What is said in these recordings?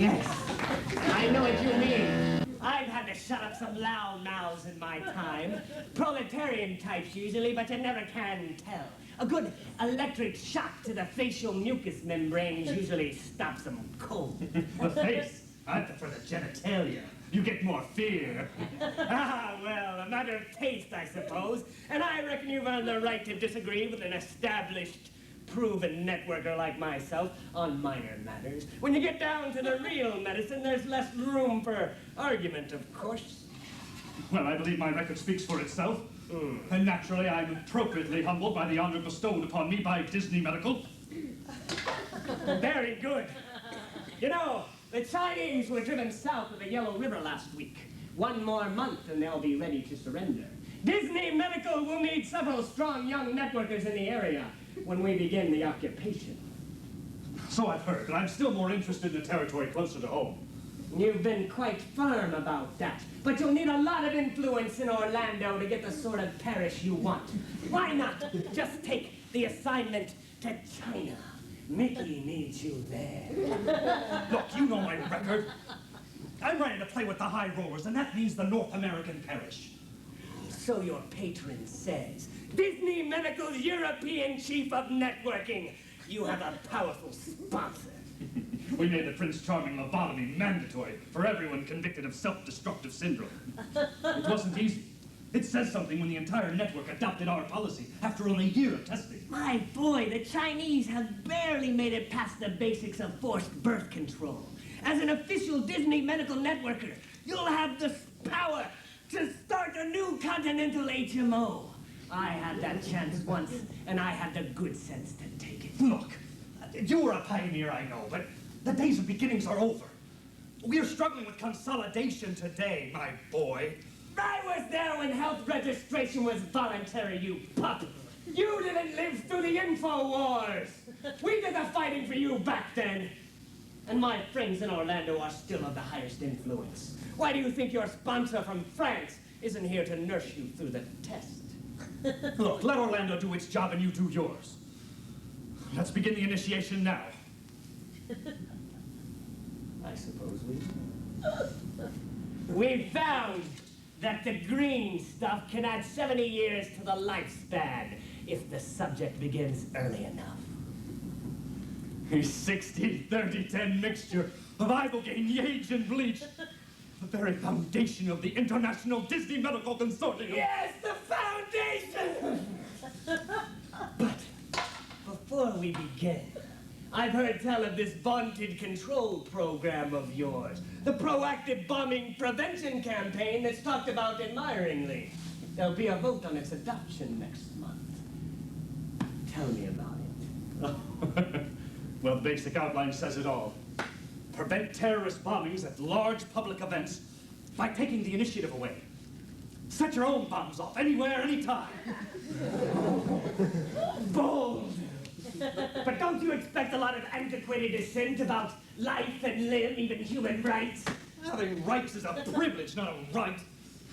Yes, I know what you mean. I've had to shut up some loud mouths in my time. Proletarian types usually, but you never can tell. A good electric shock to the facial mucous membranes usually stops them cold. The face? I prefer the genitalia. You get more fear. Ah, well, a matter of taste, I suppose. And I reckon you've earned the right to disagree with an established, proven networker like myself on minor matters. When you get down to the real medicine, there's less room for argument, of course. Well, I believe my record speaks for itself. And naturally, I'm appropriately humbled by the honor bestowed upon me by Disney Medical. Very good. You know, the Chinese were driven south of the Yellow River last week. One more month and they'll be ready to surrender. Disney Medical will need several strong young networkers in the area when we begin the occupation. So I've heard, but I'm still more interested in the territory closer to home. You've been quite firm about that, but you'll need a lot of influence in Orlando to get the sort of parish you want. Why not just take the assignment to China? Mickey needs you there. Look, you know my record. I'm ready to play with the high rollers, and that means the North American parish. So your patron says. Disney Medical's European Chief of Networking. You have a powerful sponsor. We made the Prince Charming lobotomy mandatory for everyone convicted of self-destructive syndrome. It wasn't easy. It says something when the entire network adopted our policy after only a year of testing. My boy, the Chinese have barely made it past the basics of forced birth control. As an official Disney medical networker, you'll have the power to start a new continental HMO. I had that chance once, and I had the good sense to take it. Look, you were a pioneer, I know, but the days of beginnings are over. We're struggling with consolidation today, my boy. I was there when health registration was voluntary, you pup. You didn't live through the info wars. We did the fighting for you back then. And my friends in Orlando are still of the highest influence. Why do you think your sponsor from France isn't here to nurse you through the test? Look, let Orlando do its job and you do yours. Let's begin the initiation now. I suppose we found that the green stuff can add 70 years to the lifespan if the subject begins early enough. A 60-30-10 mixture of ibogaine, yage, and bleach. The very foundation of the International Disney Medical Consortium. Yes, the foundation! But before we begin, I've heard tell of this vaunted control program of yours. The proactive bombing prevention campaign that's talked about admiringly. There'll be a vote on its adoption next month. Tell me about it. Well, the basic outline says it all. Prevent terrorist bombings at large public events by taking the initiative away. Set your own bombs off anywhere, anytime. Bold! But don't you expect a lot of antiquated dissent about life and limb, even human rights? Having rights is a privilege, not a right.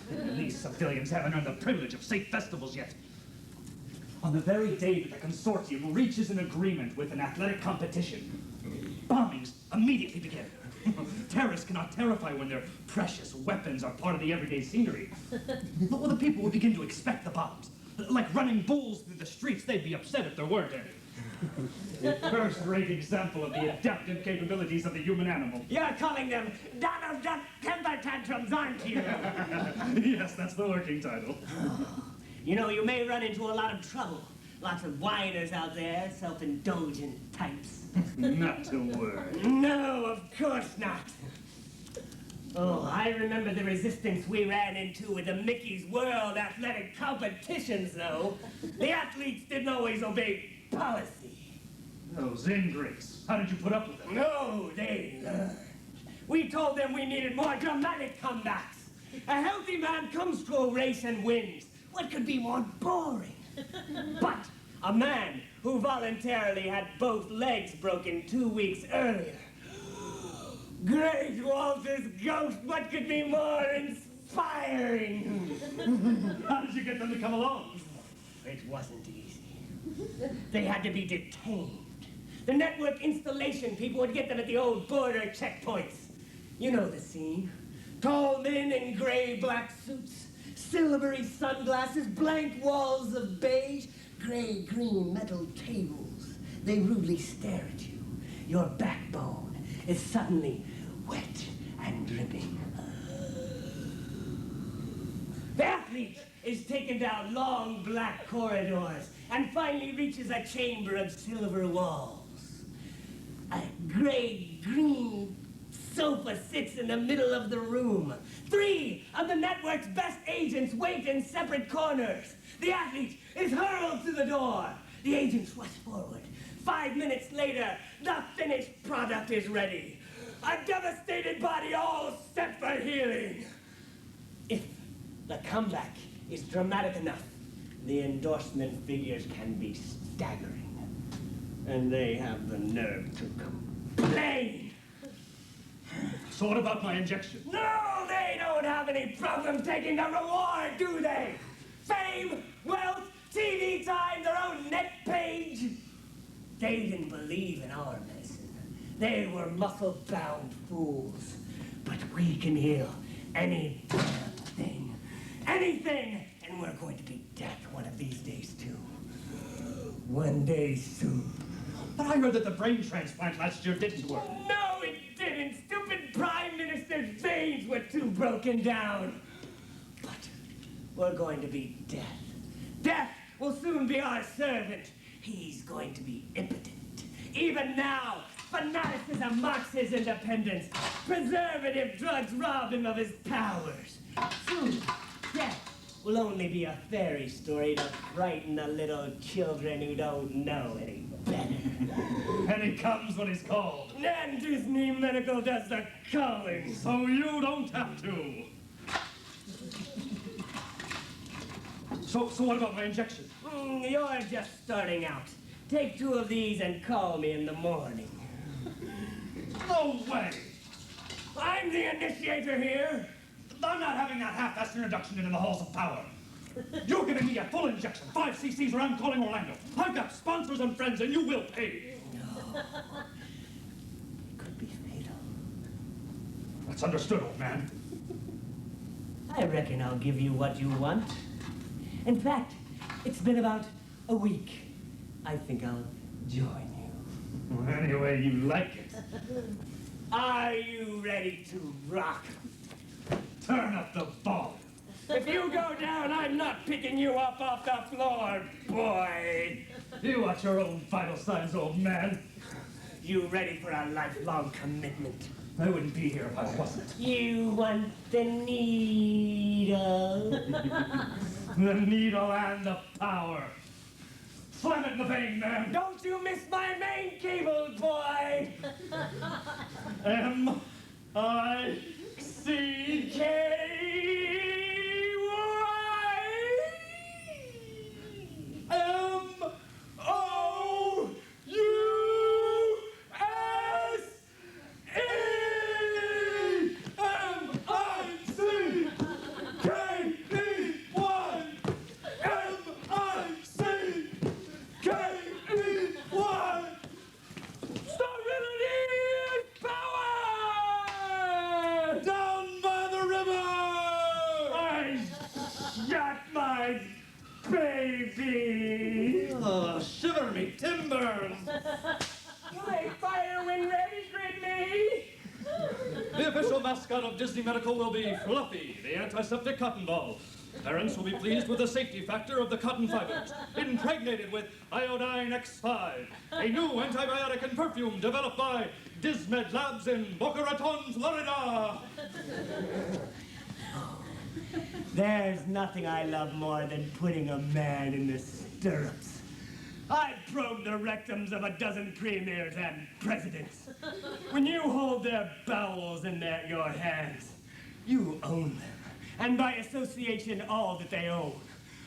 And these civilians haven't earned the privilege of safe festivals yet. On the very day that the consortium reaches an agreement with an athletic competition, bombings immediately begin. Terrorists cannot terrify when their precious weapons are part of the everyday scenery. But when the people will begin to expect the bombs, like running bulls through the streets, they'd be upset if there weren't any. A first-rate example of the adaptive capabilities of the human animal. You're calling them Donald Duck temper tantrums, aren't you? Yes, that's the working title. You know, you may run into a lot of trouble. Lots of whiners out there, self-indulgent types. Not to worry. No, of course not. Oh, I remember the resistance we ran into with the Mickey's World Athletic Competitions, though. The athletes didn't always obey policy. Those ingrates. How did you put up with them? No, they learned. We told them we needed more dramatic comebacks. A healthy man comes to a race and wins. What could be more boring? But a man who voluntarily had both legs broken 2 weeks earlier. Great Walter's ghost, what could be more inspiring? How did you get them to come along? It wasn't easy. They had to be detained. The network installation people would get them at the old border checkpoints. You know the scene. Tall men in gray-black suits, silvery sunglasses, blank walls of beige, gray-green metal tables. They rudely stare at you. Your backbone is suddenly wet and dripping. The athlete is taken down long black corridors and finally reaches a chamber of silver walls. A gray-green sofa sits in the middle of the room. 3 of the network's best agents wait in separate corners. The athlete is hurled to the door. The agents rush forward. 5 minutes later, the finished product is ready. A devastated body all set for healing. If the comeback is dramatic enough, the endorsement figures can be staggering. And they have the nerve to complain. So what about my injection? No, they don't have any problem taking the reward, do they? Fame, wealth, TV time, their own net page. They didn't believe in our medicine. They were muscle-bound fools. But we can heal any damn thing. Anything! And we're going to beat death one of these days, too. One day soon. But I heard that the brain transplant last year didn't work. No, it didn't. Stupid Prime Minister's veins were too broken down. But we're going to beat death. Death will soon be our servant. He's going to be impotent. Even now, fanaticism mocks his independence. Preservative drugs rob him of his powers. Soon, death will only be a fairy story to frighten the little children who don't know any better. And he comes when he's called. And Disney Medical does the calling. So you don't have to. So what about my injection? You're just starting out. Take 2 of these and call me in the morning. No way! I'm the initiator here. I'm not having that half-assed introduction into the halls of power. You're giving me a full injection, 5 cc's, or I'm calling Orlando. I've got sponsors and friends, and you will pay. No. It could be fatal. That's understood, old man. I reckon I'll give you what you want. In fact, it's been about a week. I think I'll join you. Well, any way you like it. Are you ready to rock? Turn up the volume. If you go down, I'm not picking you up off the floor, boy. You watch your own vital signs, old man. You ready for a lifelong commitment? I wouldn't be here if I wasn't. You want the needle? The needle and the power. Slam it in the vein, man. Don't you miss my main cable, boy! Baby! Oh, shiver me timbers! My fire when ready, Gridley! The official mascot of Disney Medical will be Fluffy, the antiseptic cotton ball. Parents will be pleased with the safety factor of the cotton fibers, impregnated with iodine X5, a new antibiotic and perfume developed by Dismed Labs in Boca Raton, Florida. There's nothing I love more than putting a man in the stirrups. I've probed the rectums of a dozen premiers and presidents. When you hold their bowels in your hands, you own them. And by association, all that they own.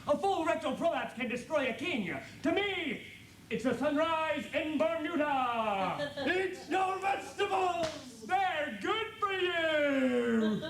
A full rectal prolapse can destroy a king. To me, it's a sunrise in Bermuda. Eat your vegetables! They're good for you!